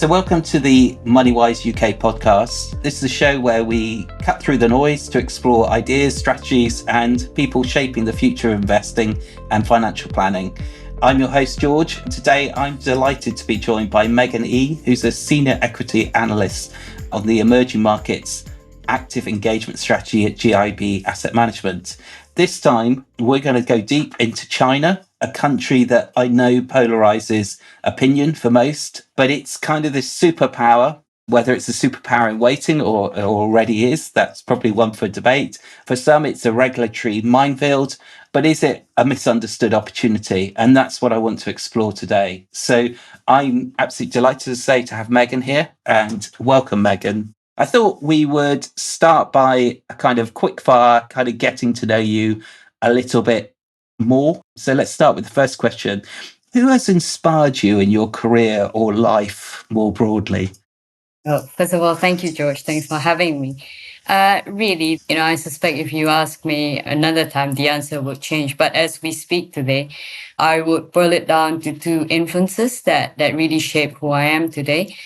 So welcome to the MoneyWise UK podcast. This is a show where we cut through the noise to explore ideas, strategies, and people shaping the future of investing and financial planning. I'm your host, George. Today, I'm delighted to be joined by Megan E., who's a senior equity analyst on the emerging markets active engagement strategy at GIB Asset Management. This time, we're going to go deep into China, a country that I know polarizes opinion for most, but it's kind of this superpower. Whether it's a superpower in waiting or already is, that's probably one for debate. For some, it's a regulatory minefield, but is it a misunderstood opportunity? And that's what I want to explore today. So I'm absolutely delighted to have Megan here, and welcome, Megan. I thought we would start by a kind of quick fire, kind of getting to know you a little bit more. So let's start with the first question. Who has inspired you in your career or life more broadly? Oh, first of all, thank you, George. Thanks for having me. Really, I suspect if you ask me another time, the answer would change. But as we speak today, I would boil it down to two influences that really shape who I am today.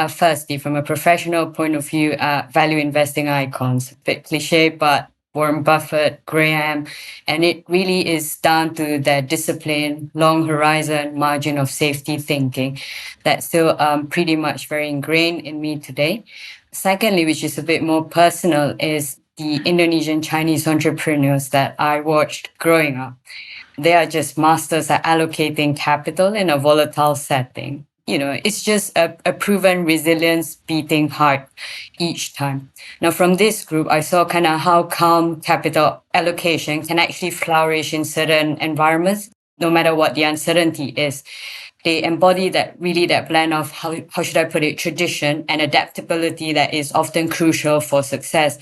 Firstly, from a professional point of view, value investing icons. A bit cliche, but Warren Buffett, Graham, and it really is down to their discipline, long horizon, margin of safety thinking that's still pretty much very ingrained in me today. Secondly, which is a bit more personal, is the Indonesian Chinese entrepreneurs that I watched growing up. They are just masters at allocating capital in a volatile setting. It's just a proven resilience beating heart each time. Now, from this group, I saw kind of how calm capital allocation can actually flourish in certain environments, no matter what the uncertainty is. They embody that blend of how should I put it, tradition and adaptability that is often crucial for success.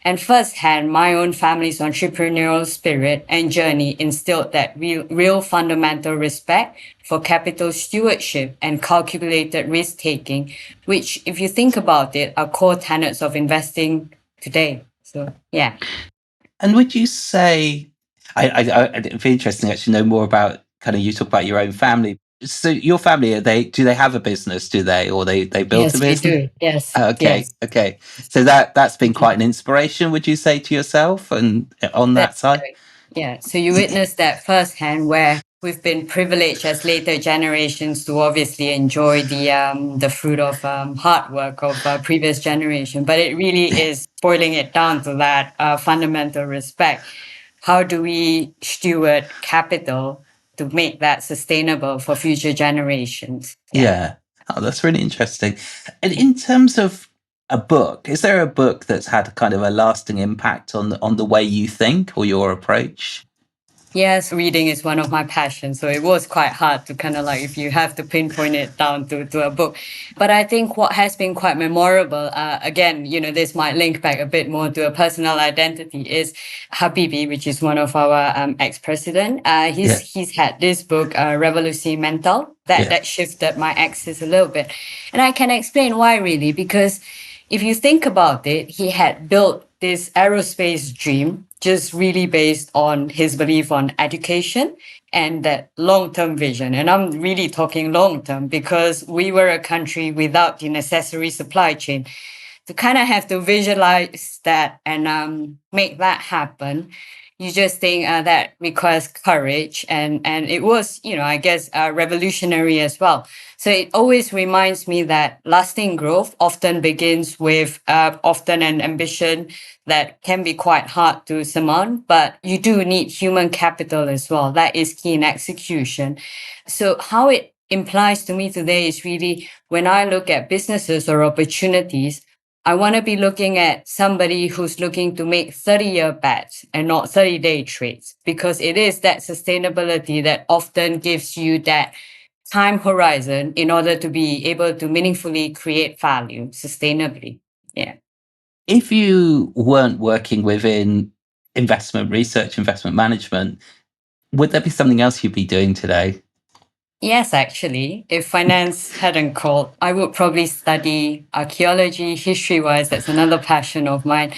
And firsthand, my own family's entrepreneurial spirit and journey instilled that real fundamental respect for capital stewardship and calculated risk taking, which, if you think about it, are core tenets of investing today. So, yeah. And would you say, it'd be interesting to actually know more about kind of, you talk about your own family. So your family, do they have a business, or they built a Yes, we business? do. Yes. Okay. Yes. Okay. So that's been quite an inspiration, would you say, to yourself and on that That's side? right. Yeah. So you witnessed that firsthand, where we've been privileged as later generations to obviously enjoy the fruit of hard work of previous generation. But it really is boiling it down to that fundamental respect. How do we steward capital to make that sustainable for future generations? Yeah. Oh, that's really interesting. And in terms of a book, is there a book that's had kind of a lasting impact on the way you think or your approach? Yes, reading is one of my passions. So it was quite hard to kind of like, if you have to pinpoint it down to a book. But I think what has been quite memorable, again, this might link back a bit more to a personal identity, is Habibi, which is one of our ex-president. Yeah. He's had this book, Revolution Mental, Yeah. that shifted my axis a little bit. And I can explain why, really, because if you think about it, he had built this aerospace dream just really based on his belief on education and that long-term vision. And I'm really talking long-term because we were a country without the necessary supply chain. To kind of have to visualize that and make that happen, you just think that requires courage. And it was, I guess, revolutionary as well. So it always reminds me that lasting growth often begins with often an ambition that can be quite hard to surmount, but you do need human capital as well. That is key in execution. So how it implies to me today is really, when I look at businesses or opportunities, I want to be looking at somebody who's looking to make 30-year bets and not 30-day trades, because it is that sustainability that often gives you that time horizon in order to be able to meaningfully create value sustainably. Yeah. If you weren't working within investment research, investment management, would there be something else you'd be doing today? Yes, actually, if finance hadn't called, I would probably study archaeology, history wise. That's another passion of mine.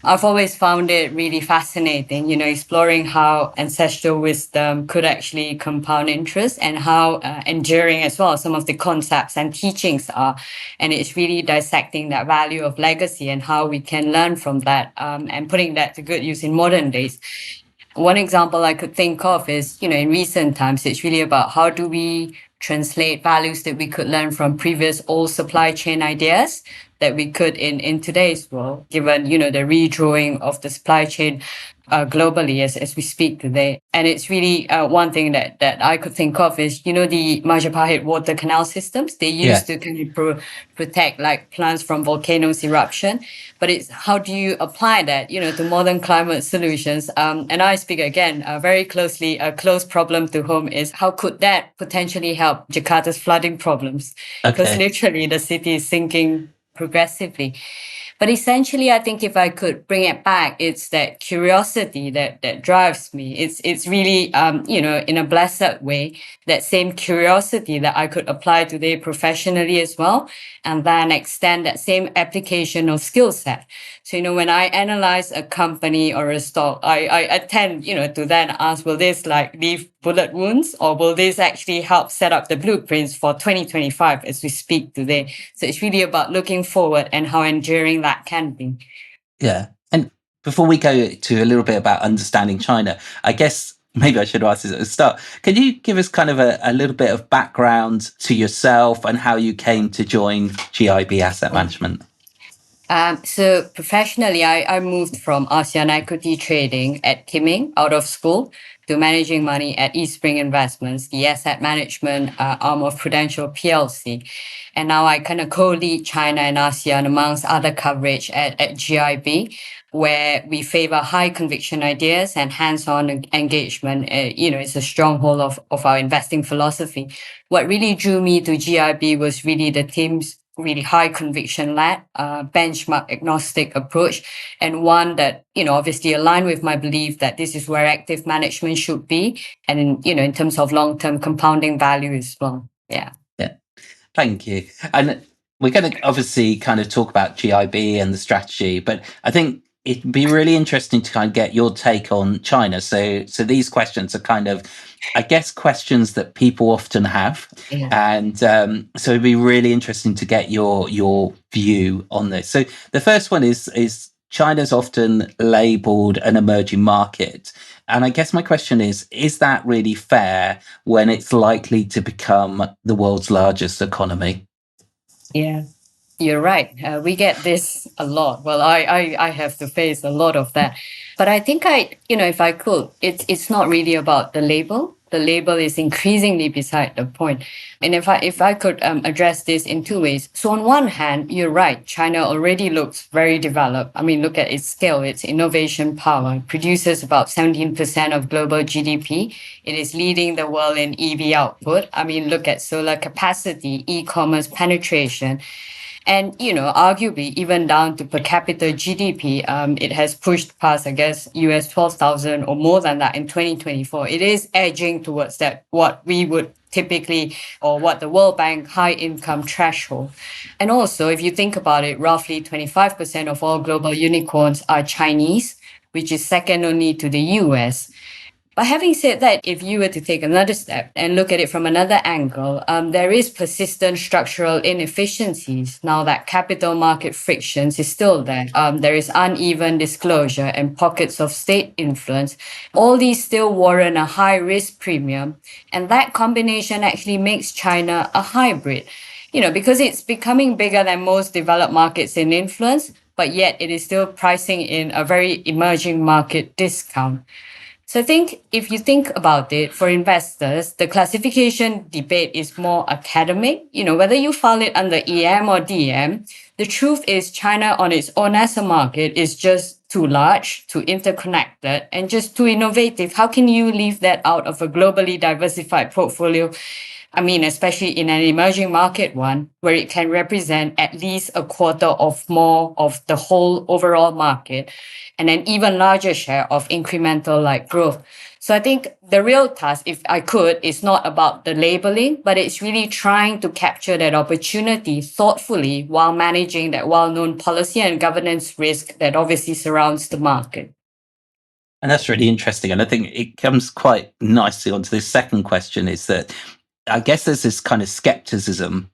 I've always found it really fascinating, exploring how ancestral wisdom could actually compound interest and how enduring as well some of the concepts and teachings are. And it's really dissecting that value of legacy and how we can learn from that, and putting that to good use in modern days. One example I could think of is, in recent times, it's really about how do we translate values that we could learn from previous old supply chain ideas that we could in today's world, given, the redrawing of the supply chain globally as we speak today. And it's really one thing that I could think of is, the Majapahit water canal systems. They used Yeah. to kind of protect like plants from volcanoes eruption, but it's how do you apply that, to modern climate solutions? And I speak again very closely. A close problem to home is how could that potentially help Jakarta's flooding problems? Because Okay. literally the city is sinking progressively. But essentially, I think if I could bring it back, it's that curiosity that drives me. It's really, in a blessed way, that same curiosity that I could apply today professionally as well, and then extend that same application of skill set. So, when I analyze a company or a stock, I tend, to then ask, will this like leave bullet wounds, or will this actually help set up the blueprints for 2025 as we speak today? So it's really about looking forward and how enduring that can be. Yeah. And before we go to a little bit about understanding China, I guess maybe I should ask this at the start. Can you give us kind of a little bit of background to yourself and how you came to join GIB Asset Management? So professionally, I moved from ASEAN equity trading at Kiming out of school to managing money at Eastspring Investments, the asset management arm of Prudential PLC. And now I kind of co-lead China and ASEAN amongst other coverage at GIB, where we favor high conviction ideas and hands-on engagement. It's a stronghold of our investing philosophy. What really drew me to GIB was really the team's really high conviction led, benchmark agnostic approach, and one that, obviously aligned with my belief that this is where active management should be. And in terms of long-term compounding value as well. Yeah. Yeah. Thank you. And we're going to obviously kind of talk about GIB and the strategy, but I think it'd be really interesting to kind of get your take on China. So these questions are kind of, I guess, questions that people often have, Yeah. and so it'd be really interesting to get your view on this. So the first one is China's often labelled an emerging market. And I guess my question is that really fair when it's likely to become the world's largest economy? Yeah. You're right. We get this a lot. Well, I have to face a lot of that. But I think if I could, it's not really about the label. The label is increasingly beside the point. And if I could address this in two ways. So on one hand, you're right. China already looks very developed. I mean, look at its scale, its innovation power. It produces about 17% of global GDP. It is leading the world in EV output. I mean, look at solar capacity, e-commerce penetration. And, arguably, even down to per capita GDP, it has pushed past, I guess, US 12,000 or more than that in 2024. It is edging towards that, what we would typically, or what the World Bank high income threshold. And also, if you think about it, roughly 25% of all global unicorns are Chinese, which is second only to the US. But having said that, if you were to take another step and look at it from another angle, there is persistent structural inefficiencies. Now that capital market frictions is still there. There is uneven disclosure and pockets of state influence. All these still warrant a high risk premium. And that combination actually makes China a hybrid, because it's becoming bigger than most developed markets in influence, but yet it is still pricing in a very emerging market discount. So I think if you think about it, for investors, the classification debate is more academic. Whether you file it under EM or DM, the truth is China on its own as a market is just too large, too interconnected, and just too innovative. How can you leave that out of a globally diversified portfolio? I mean, especially in an emerging market one, where it can represent at least a quarter of more of the whole overall market and an even larger share of incremental like growth. So I think the real task, if I could, is not about the labeling, but it's really trying to capture that opportunity thoughtfully while managing that well-known policy and governance risk that obviously surrounds the market. And that's really interesting. And I think it comes quite nicely onto this second question is that I guess there's this kind of skepticism,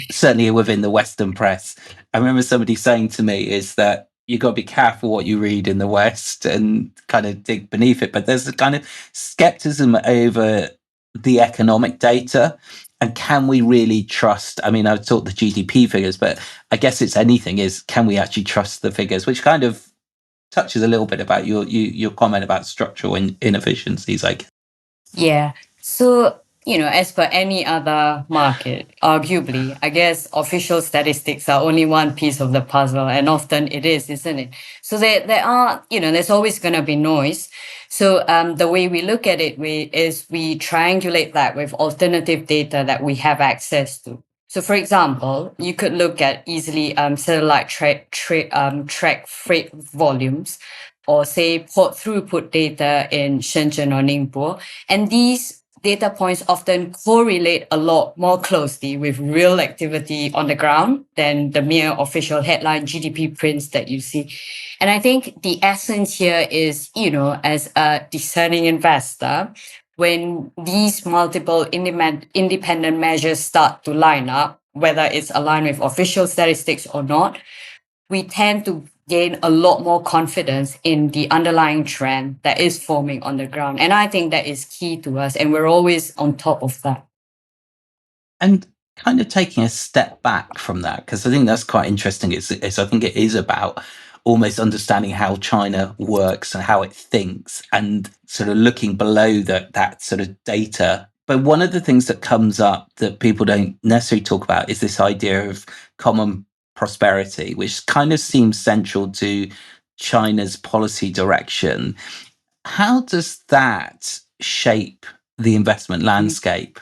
certainly within the Western press. I remember somebody saying to me is that you've got to be careful what you read in the West and kind of dig beneath it. But there's a kind of skepticism over the economic data. And can we really trust? I mean, I've talked the GDP figures, but I guess it's anything is can we actually trust the figures, which kind of touches a little bit about your comment about structural inefficiencies. Like, Yeah. So, as per any other market, arguably, I guess official statistics are only one piece of the puzzle, and often it is, isn't it? So there are, there's always going to be noise. So the way we look at it is we triangulate that with alternative data that we have access to. So, for example, you could look at easily satellite track freight volumes, or say port throughput data in Shenzhen or Ningbo. And these data points often correlate a lot more closely with real activity on the ground than the mere official headline GDP prints that you see. And I think the essence here is, as a discerning investor, when these multiple independent measures start to line up, whether it's aligned with official statistics or not, we tend to gain a lot more confidence in the underlying trend that is forming on the ground. And I think that is key to us. And we're always on top of that. and kind of taking a step back from that, because I think that's quite interesting. I think it is about almost understanding how China works and how it thinks, and sort of looking below that sort of data. But one of the things that comes up that people don't necessarily talk about is this idea of common prosperity, which kind of seems central to China's policy direction. How does that shape the investment landscape?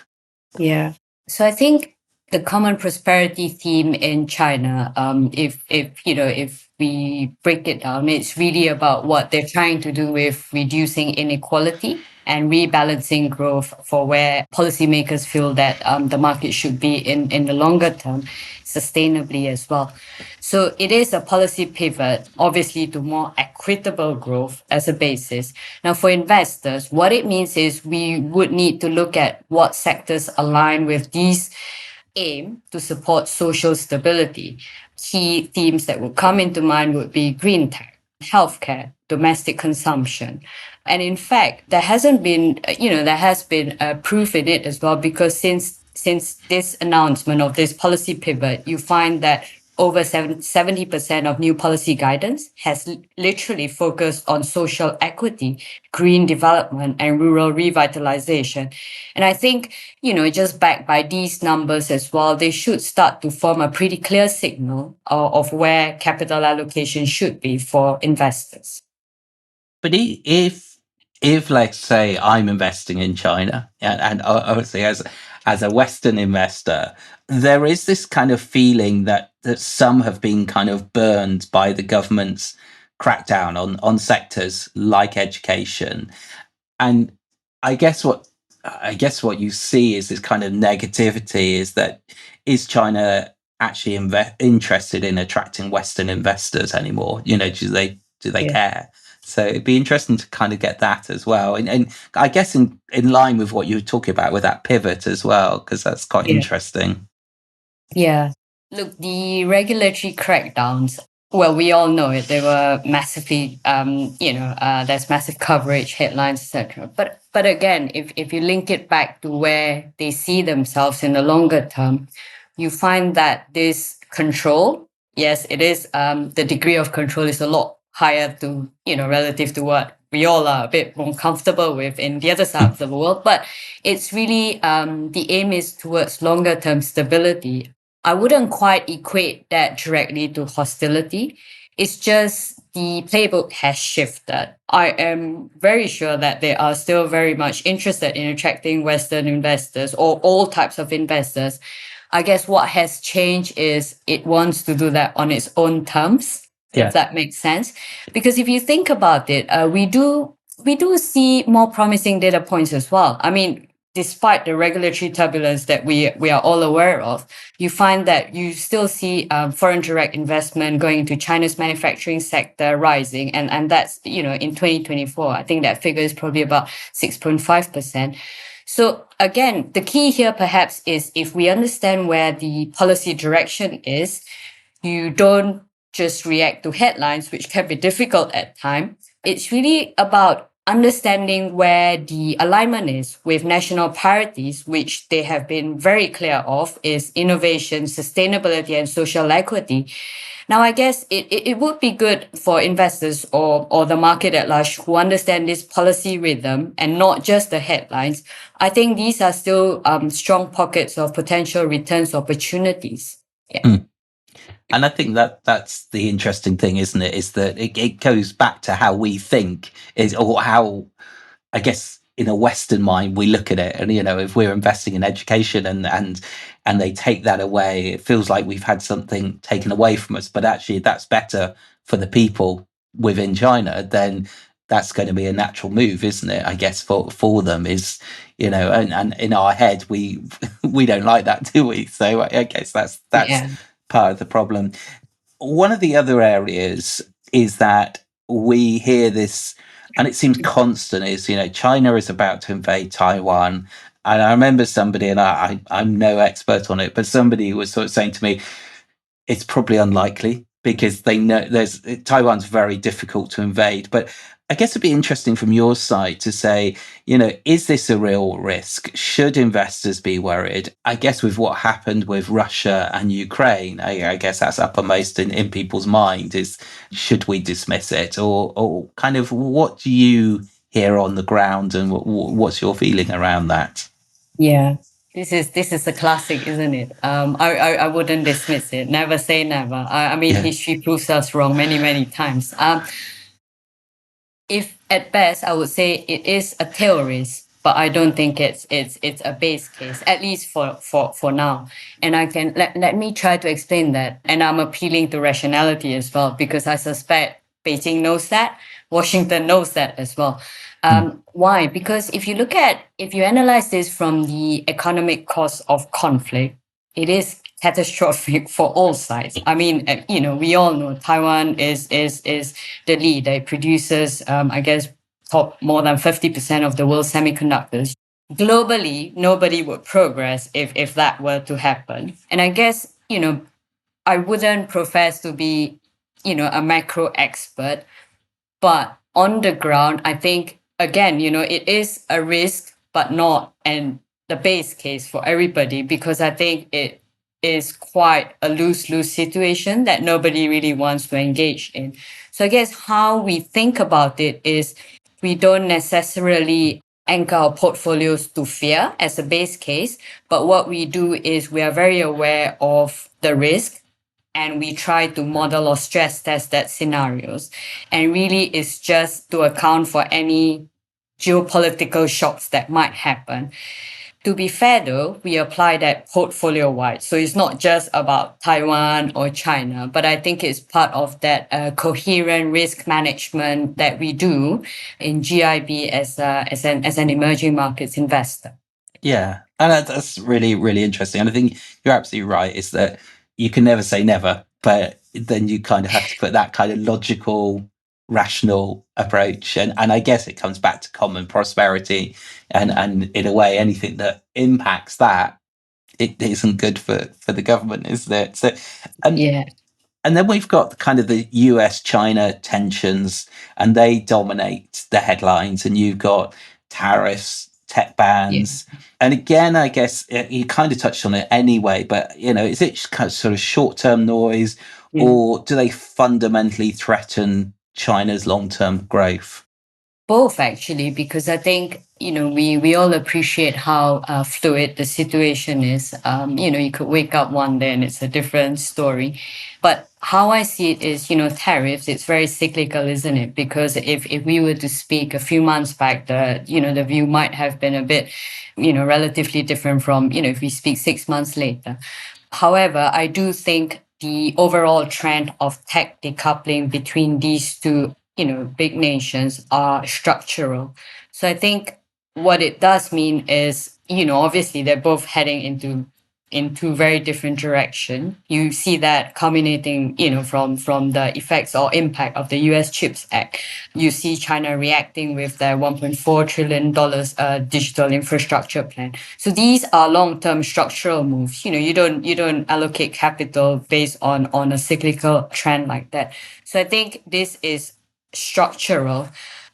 Yeah. So I think the common prosperity theme in China, if we break it down, it's really about what they're trying to do with reducing inequality and rebalancing growth for where policymakers feel that the market should be in the longer term, sustainably as well. So it is a policy pivot, obviously, to more equitable growth as a basis. Now, for investors, what it means is we would need to look at what sectors align with these aim to support social stability. Key themes that would come into mind would be green tech, healthcare, domestic consumption. And in fact, there hasn't been, there has been proof in it as well, because since this announcement of this policy pivot, you find that over 70% of new policy guidance has literally focused on social equity, green development, and rural revitalization. And I think, just backed by these numbers as well, they should start to form a pretty clear signal of where capital allocation should be for investors. But if let's say I'm investing in China, and obviously as a Western investor, there is this kind of feeling that some have been kind of burned by the government's crackdown on sectors like education. And I guess what you see is this kind of negativity is that is China actually interested in attracting Western investors anymore? Do they Yeah. care? So it'd be interesting to kind of get that as well, and I guess in line with what you were talking about with that pivot as well, because that's quite Yeah. interesting. Yeah. Look, the regulatory crackdowns, well, we all know it. They were massively, there's massive coverage, headlines, etc. But again, if you link it back to where they see themselves in the longer term, you find that this control, yes, it is, the degree of control is a lot higher to, relative to what we all are a bit more comfortable with in the other side of the world. But it's really, the aim is towards longer term stability. I wouldn't quite equate that directly to hostility. It's just the playbook has shifted. I am very sure that they are still very much interested in attracting Western investors or all types of investors. I guess what has changed is it wants to do that on its own terms, if Yeah. that makes sense. Because if you think about it, we do see more promising data points as well. I mean, despite the regulatory turbulence that we are all aware of, you find that you still see foreign direct investment going into China's manufacturing sector rising, and that's in 2024, I think that figure is probably about 6.5%. So again, the key here perhaps is if we understand where the policy direction is, you don't just react to headlines, which can be difficult at times. It's really about understanding where the alignment is with national priorities, which they have been very clear of, is innovation, sustainability, and social equity. Now, I guess it would be good for investors or the market at large who understand this policy rhythm and not just the headlines. I think these are still strong pockets of potential returns opportunities. Yeah. Mm. And I think that that's the interesting thing, isn't it? Is that it goes back to how we think is, or how, I guess, in a Western mind, we look at it, and if we're investing in education and they take that away, it feels like we've had something taken away from us. But actually, if that's better for the people within China, then that's going to be a natural move, isn't it? I guess for them is, and in our head we we don't like that, do we? So I guess that's Yeah. part of the problem. One of the other areas is that we hear this, and it seems constant, is China is about to invade Taiwan. And I remember somebody, and I'm no expert on it, but somebody was sort of saying to me, it's probably unlikely because they know Taiwan's very difficult to invade. But I guess it'd be interesting from your side to say, is this a real risk? Should investors be worried? I guess with what happened with Russia and Ukraine, I guess that's uppermost in people's mind is, should we dismiss it? Or kind of what do you hear on the ground, and what's your feeling around that? Yeah. This is a classic, isn't it? I wouldn't dismiss it. Never say never. I mean, Yeah. history proves us wrong many, many times. If at best, I would say it is a tail risk, but I don't think it's a base case, at least for now. And I can let me try to explain that. And I'm appealing to rationality as well, because I suspect Beijing knows that, Washington knows that as well. Mm. Why? Because if you analyze this from the economic cost of conflict, it is catastrophic for all sides. I mean, we all know Taiwan is the lead. It produces, I guess, top more than 50% of the world's semiconductors. Globally, nobody would progress if that were to happen. And I guess, I wouldn't profess to be, a macro expert, but on the ground, I think again, it is a risk, but not and the base case for everybody, because I think it is quite a lose-lose situation that nobody really wants to engage in. So I guess how we think about it is we don't necessarily anchor our portfolios to fear as a base case, but what we do is we are very aware of the risk and we try to model or stress test that scenarios. And really, it's just to account for any geopolitical shocks that might happen. To be fair, though, we apply that portfolio wide. So it's not just about Taiwan or China, but I think it's part of that coherent risk management that we do in GIB as an emerging markets investor. Yeah, and that's really, really interesting. And I think you're absolutely right. Is that you can never say never, but then you kind of have to put that kind of logical, rational approach. And I guess it comes back to common prosperity, and in a way, anything that impacts that, it isn't good for the government, is there? So, and Yeah, and then we've got kind of the US China tensions, and they dominate the headlines. And you've got tariffs, tech yeah, bans. And again, I guess you kind of touched on it anyway, but is it just kind of sort of short term noise, yeah. or do they fundamentally threaten China's long term growth? Both, actually, because I think, we all appreciate how fluid the situation is. You could wake up one day and it's a different story. But how I see it is, tariffs, it's very cyclical, isn't it? Because if we were to speak a few months back, the view might have been a bit, relatively different from, if we speak 6 months later. However, I do think the overall trend of tech decoupling between these two, big nations are structural. So I think what it does mean is, obviously they're both heading into very different direction. You see that culminating, from the effects or impact of the US Chips Act. You see China reacting with their $1.4 trillion digital infrastructure plan. So these are long-term structural moves. You don't allocate capital based on a cyclical trend like that. So I think this is structural.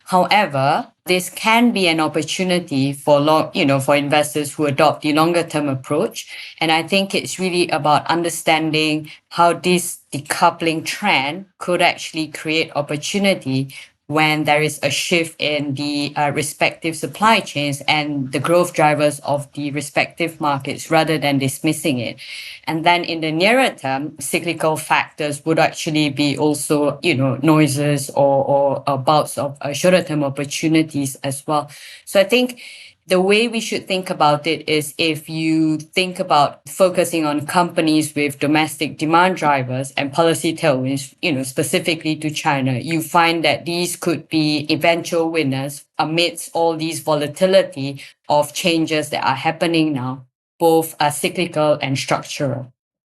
However, this can be an opportunity for investors who adopt the longer term approach. And I think it's really about understanding how this decoupling trend could actually create opportunity when there is a shift in the respective supply chains and the growth drivers of the respective markets rather than dismissing it. And then in the nearer term, cyclical factors would actually be also, noises or bouts of shorter term opportunities as well. So I think the way we should think about it is if you think about focusing on companies with domestic demand drivers and policy tailwinds, specifically to China, you find that these could be eventual winners amidst all these volatility of changes that are happening now, both are cyclical and structural.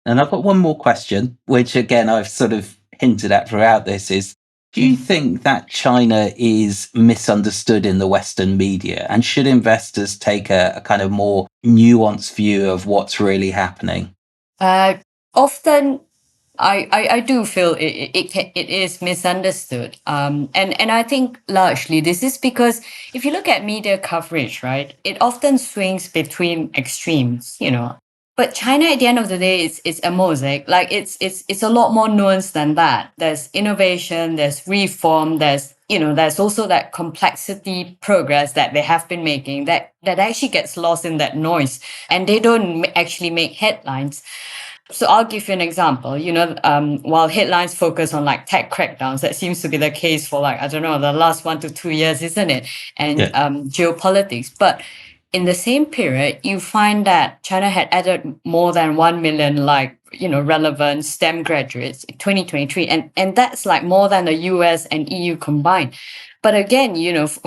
And I've got one more question, which again I've sort of hinted at throughout this is, do you think that China is misunderstood in the Western media? And should investors take a kind of more nuanced view of what's really happening? Uh, Often I do feel it is misunderstood. And I think largely this is because if you look at media coverage, right, it often swings between extremes, But China at the end of the day is a mosaic. Like it's a lot more nuanced than that. There's innovation, there's reform, there's also that complexity progress that they have been making that actually gets lost in that noise. And they don't actually make headlines. So I'll give you an example. While headlines focus on like tech crackdowns, that seems to be the case for like, I don't know, the last 1 to 2 years, isn't it? And Yeah. geopolitics. But in the same period, you find that China had added more than 1 million relevant STEM graduates in 2023. And that's like more than the US and EU combined. But again,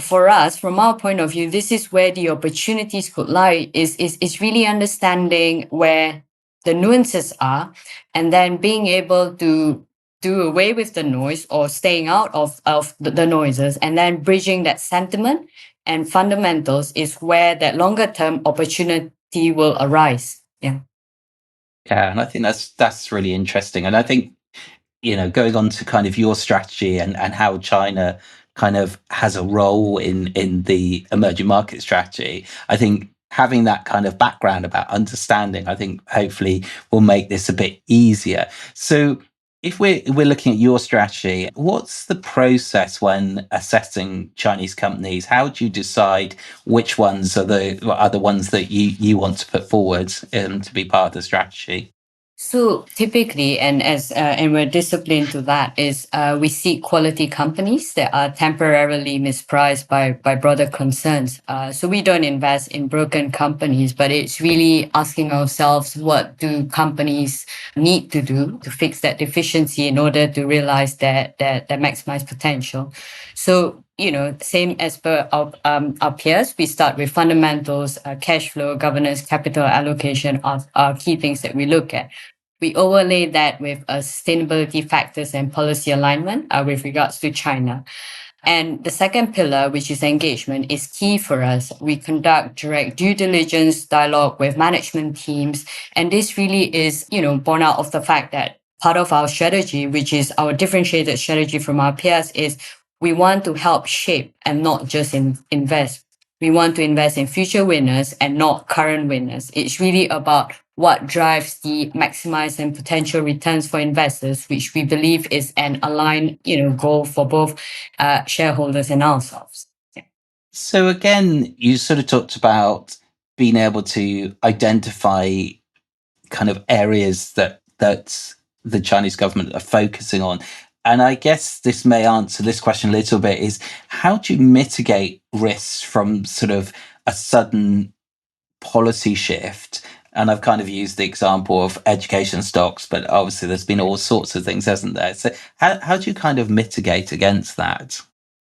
for us, from our point of view, this is where the opportunities could lie, is really understanding where the nuances are, and then being able to do away with the noise or staying out of the noises, and then bridging that sentiment and fundamentals is where that longer term opportunity will arise. Yeah. Yeah, and I think that's really interesting. And I think, going on to kind of your strategy and how China kind of has a role in the emerging market strategy, I think having that kind of background about understanding, I think hopefully will make this a bit easier. So if we're looking at your strategy, what's the process when assessing Chinese companies? How do you decide which ones are the ones that you want to put forward to be part of the strategy? So typically, and we're disciplined to that, is we seek quality companies that are temporarily mispriced by broader concerns. So we don't invest in broken companies, but it's really asking ourselves, what do companies need to do to fix that deficiency in order to realize that maximize potential. So same as per our peers, we start with fundamentals, cash flow, governance, capital allocation are key things that we look at. We overlay that with sustainability factors and policy alignment with regards to China. And the second pillar, which is engagement, is key for us. We conduct direct due diligence dialogue with management teams. And this really is, born out of the fact that part of our strategy, which is our differentiated strategy from our peers, is we want to help shape and not just invest. We want to invest in future winners and not current winners. It's really about what drives the maximize and potential returns for investors, which we believe is an aligned, goal for both shareholders and ourselves. So again, you sort of talked about being able to identify kind of areas that the Chinese government are focusing on. And I guess this may answer this question a little bit is how do you mitigate risks from sort of a sudden policy shift? And I've kind of used the example of education stocks, but obviously there's been all sorts of things, hasn't there? So how do you kind of mitigate against that?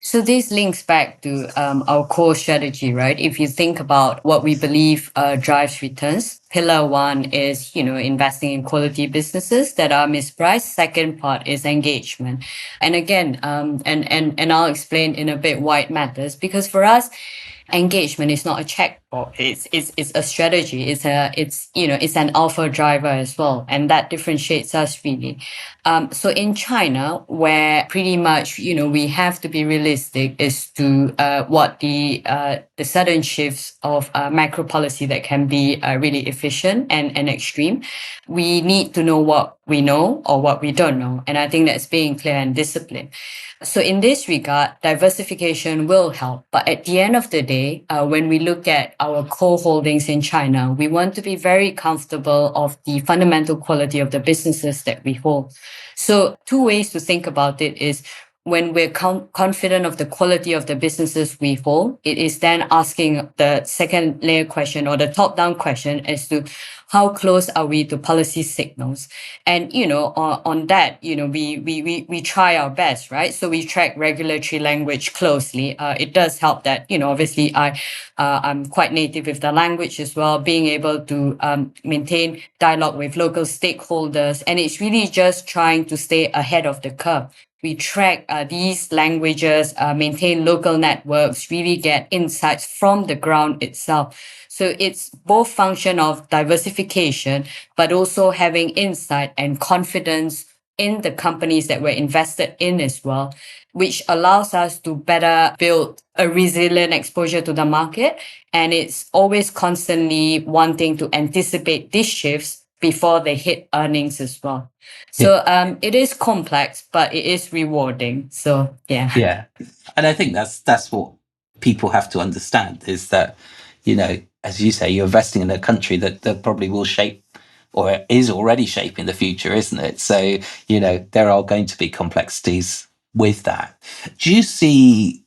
So this links back to our core strategy, right? If you think about what we believe drives returns, pillar one is, investing in quality businesses that are mispriced. Second part is engagement. And again, and I'll explain in a bit why it matters, because for us, engagement is not a checkbox. It's a strategy. It's an alpha driver as well, and that differentiates us really. So in China, where pretty much we have to be realistic as to what the sudden shifts of macro policy that can be really efficient and extreme. We need to know what we know or what we don't know, and I think that's being clear and disciplined. So in this regard, diversification will help. But at the end of the day, when we look at our core holdings in China, we want to be very comfortable of the fundamental quality of the businesses that we hold. So two ways to think about it is when we're confident of the quality of the businesses we hold, it is then asking the second layer question or the top down question as to how close are we to policy signals? And, on that, we try our best, right? So we track regulatory language closely. It does help that, obviously I'm quite native with the language as well, being able to maintain dialogue with local stakeholders. And it's really just trying to stay ahead of the curve. We track these languages, maintain local networks, really get insights from the ground itself. So it's both function of diversification, but also having insight and confidence in the companies that we're invested in as well, which allows us to better build a resilient exposure to the market. And it's always constantly wanting to anticipate these shifts before they hit earnings as well. Yeah. So it is complex, but it is rewarding. So yeah. Yeah. And I think that's what people have to understand is that, as you say, you're investing in a country that probably will shape or is already shaping the future, isn't it? So, there are going to be complexities with that. Do you see,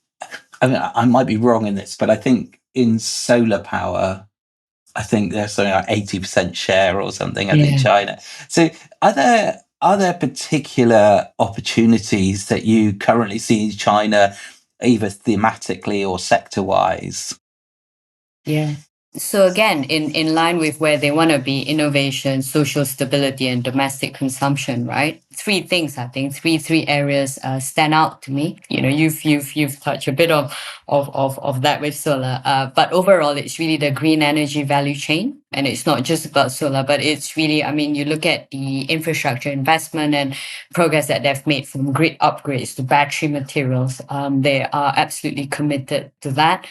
I mean, I might be wrong in this, but I think in solar power, I think there's something like 80% share or something in Yeah. China. So are there particular opportunities that you currently see in China, either thematically or sector wise? Yeah. So again, in line with where they want to be, innovation, social stability, and domestic consumption, right? Three things, I think, three areas stand out to me. You've touched a bit of that with solar, but overall, it's really the green energy value chain, and it's not just about solar, but it's really, I mean, you look at the infrastructure investment and progress that they've made from grid upgrades to battery materials. They are absolutely committed to that.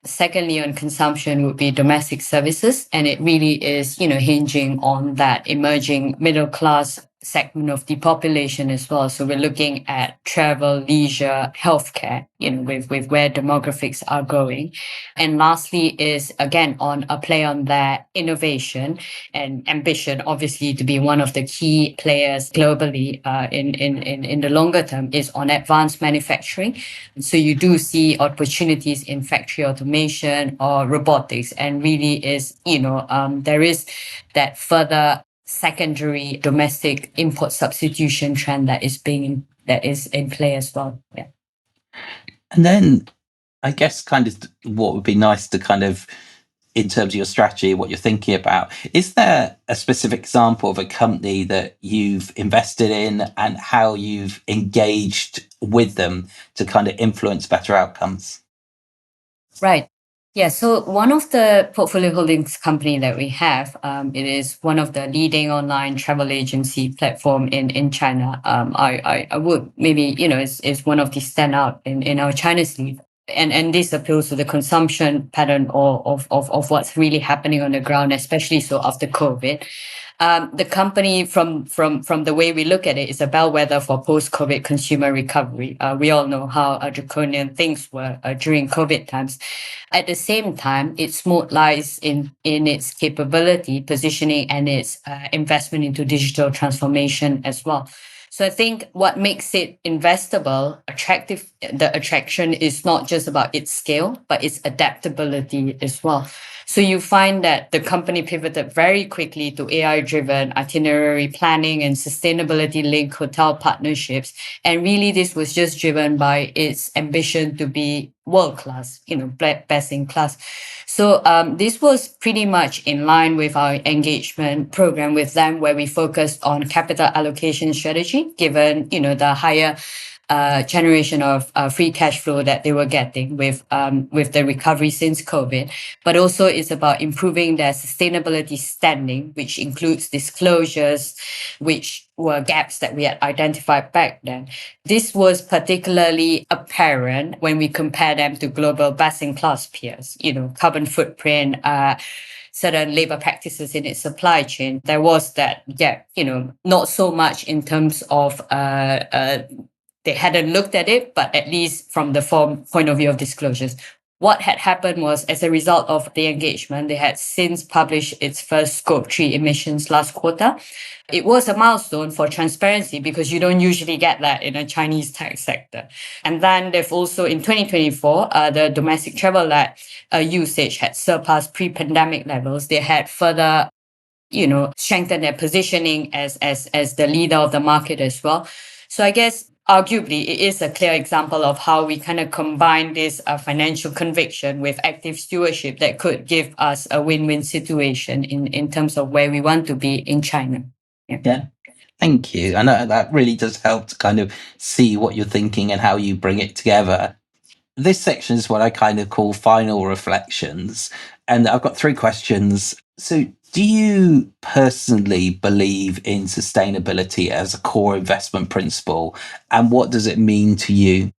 Secondly, on consumption would be domestic services, and it really is, hinging on that emerging middle class segment of the population as well. So we're looking at travel, leisure, healthcare, with where demographics are going. And lastly is again on a play on that innovation and ambition, obviously to be one of the key players globally in the longer term is on advanced manufacturing. So you do see opportunities in factory automation or robotics, and really is, there is that further secondary domestic import substitution trend that is in play as well. Yeah. And then I guess kind of what would be nice to kind of, in terms of your strategy, what you're thinking about, is there a specific example of a company that you've invested in and how you've engaged with them to kind of influence better outcomes? Right. Yeah. So one of the portfolio holdings company that we have, it is one of the leading online travel agency platform in China. I would maybe, is one of the standout in our China sleeve. and this appeals to the consumption pattern of what's really happening on the ground, especially so after COVID. The company, from the way we look at it, is a bellwether for post-COVID consumer recovery. We all know how draconian things were during COVID times. At the same time, its moat lies in its capability, positioning, and its investment into digital transformation as well. So I think what makes it investable, attractive, the attraction is not just about its scale, but its adaptability as well. So you find that the company pivoted very quickly to AI-driven itinerary planning and sustainability-linked hotel partnerships. And really, this was just driven by its ambition to be world-class, best in class. So this was pretty much in line with our engagement program with them, where we focused on capital allocation strategy, given the higher generation of free cash flow that they were getting with the recovery since COVID. But also it's about improving their sustainability standing, which includes disclosures, which were gaps that we had identified back then. This was particularly apparent when we compare them to global best-in-class peers, carbon footprint, certain labor practices in its supply chain. There was that gap, not so much in terms of they hadn't looked at it, but at least from the point of view of disclosures. What had happened was, as a result of the engagement, they had since published its first Scope 3 emissions last quarter. It was a milestone for transparency because you don't usually get that in a Chinese tech sector. And then they've also, in 2024, the domestic travel usage had surpassed pre-pandemic levels. They had further strengthen their positioning as the leader of the market as well. So I guess arguably it is a clear example of how we kind of combine this financial conviction with active stewardship that could give us a win-win situation in terms of where we want to be in China. Yeah. Thank you. I know that really does help to kind of see what you're thinking and how you bring it together. This section is what I kind of call final reflections. And I've got 3 questions. So, do you personally believe in sustainability as a core investment principle? And what does it mean to you?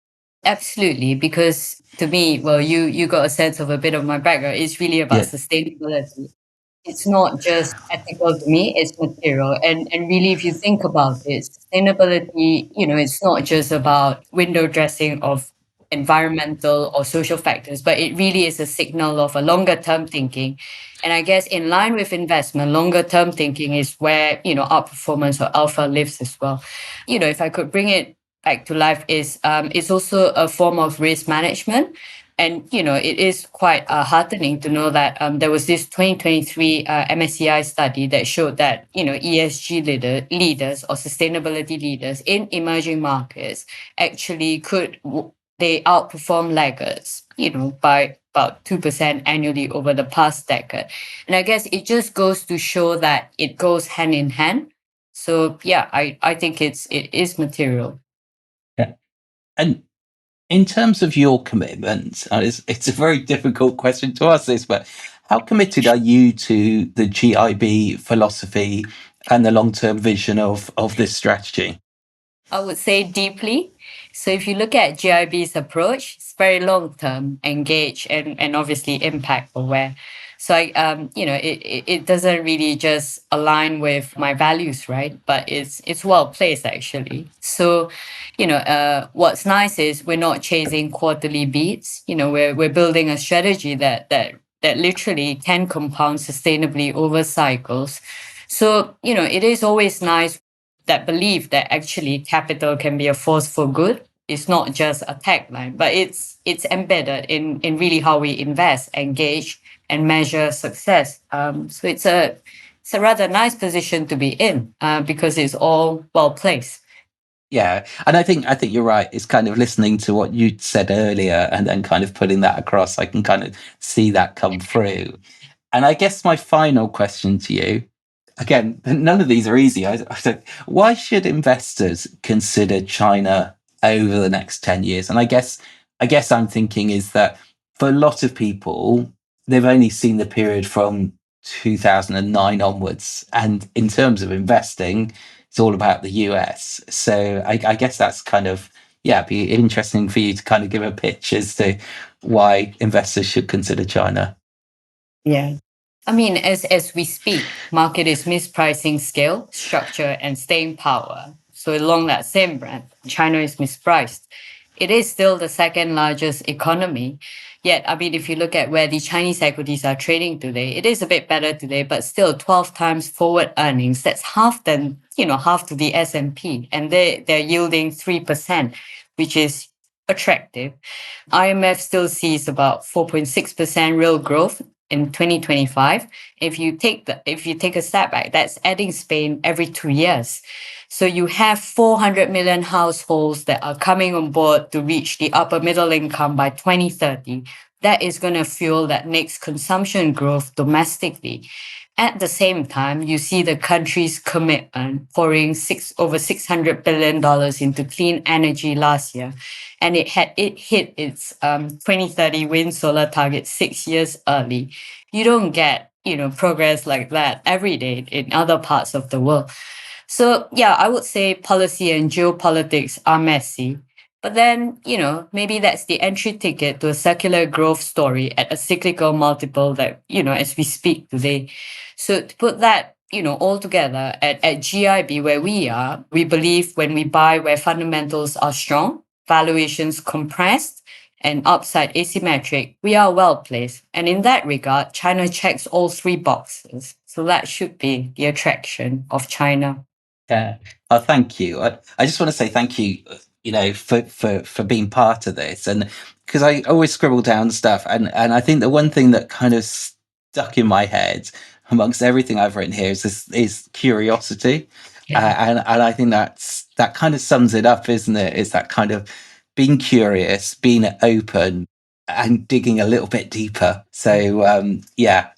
Absolutely, because to me, well, you got a sense of a bit of my background. It's really about Yeah. sustainability. It's not just ethical to me, it's material. And really, if you think about it, sustainability, it's not just about window dressing of environmental or social factors, but it really is a signal of a longer term thinking. And I guess in line with investment, longer term thinking is where, outperformance or alpha lives as well. If I could bring it back to life, is it's also a form of risk management. And, it is quite heartening to know that there was this 2023 MSCI study that showed that, ESG leaders or sustainability leaders in emerging markets actually they outperform laggards, by about 2% annually over the past decade. And I guess it just goes to show that it goes hand in hand. So, yeah, I think it is material. Yeah. And in terms of your commitment, it's a very difficult question to ask this, but how committed are you to the GIB philosophy and the long-term vision of this strategy? I would say deeply. So if you look at GIB's approach, it's very long term, engaged, and obviously impact aware. So it doesn't really just align with my values, right? But it's well placed actually. So, what's nice is we're not chasing quarterly beats. We're building a strategy that literally can compound sustainably over cycles. So, it is always nice that belief that actually capital can be a force for good. It's not just a tagline, but it's embedded in really how we invest, engage, and measure success. So it's a rather nice position to be in because it's all well placed. Yeah, and I think you're right. It's kind of listening to what you said earlier and then kind of putting that across. I can kind of see that come through. And I guess my final question to you, again, none of these are easy. I said, why should investors consider China over the next 10 years? And I guess I'm thinking is that for a lot of people, they've only seen the period from 2009 onwards. And in terms of investing, it's all about the US. So I guess that's kind of, yeah, it'd be interesting for you to kind of give a pitch as to why investors should consider China. Yeah. I mean, as we speak, market is mispricing scale, structure, and staying power. So along that same brand, China is mispriced. It is still the second largest economy. Yet, I mean, if you look at where the Chinese equities are trading today, it is a bit better today, but still 12 times forward earnings. That's half to the S&P, and they're yielding 3%, which is attractive. IMF still sees about 4.6% real growth in 2025. If you take a step back, that's adding Spain every 2 years. So you have 400 million households that are coming on board to reach the upper middle income by 2030. That is going to fuel that next consumption growth domestically. At the same time, you see the country's commitment pouring over $600 billion into clean energy last year. And it hit its 2030 wind solar target 6 years early. You don't get, progress like that every day in other parts of the world. So yeah, I would say policy and geopolitics are messy. But then, maybe that's the entry ticket to a secular growth story at a cyclical multiple that, as we speak today. So to put that, all together at GIB where we are, we believe when we buy where fundamentals are strong, valuations compressed, and upside asymmetric, we are well placed. And in that regard, China checks all three boxes. So that should be the attraction of China. Yeah. Oh, thank you. I just want to say thank you, for being part of this. And because I always scribble down stuff. And I think the one thing that kind of stuck in my head amongst everything I've written here is curiosity. And I think that kind of sums it up, isn't it? It's that kind of being curious, being open, and digging a little bit deeper. So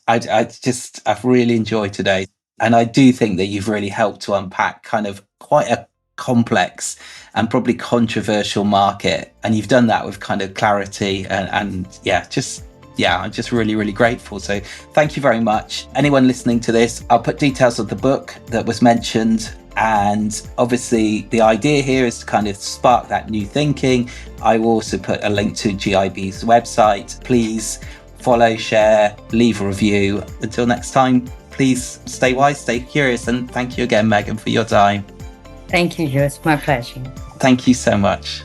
I've really enjoyed today. And I do think that you've really helped to unpack kind of quite a complex and probably controversial market. And you've done that with kind of clarity I'm just really, really grateful. So thank you very much. Anyone listening to this, I'll put details of the book that was mentioned. And obviously the idea here is to kind of spark that new thinking. I will also put a link to GIB's website. Please follow, share, leave a review. Until next time, please stay wise, stay curious, and thank you again, Megan, for your time. Thank you, Joe. It's my pleasure. Thank you so much.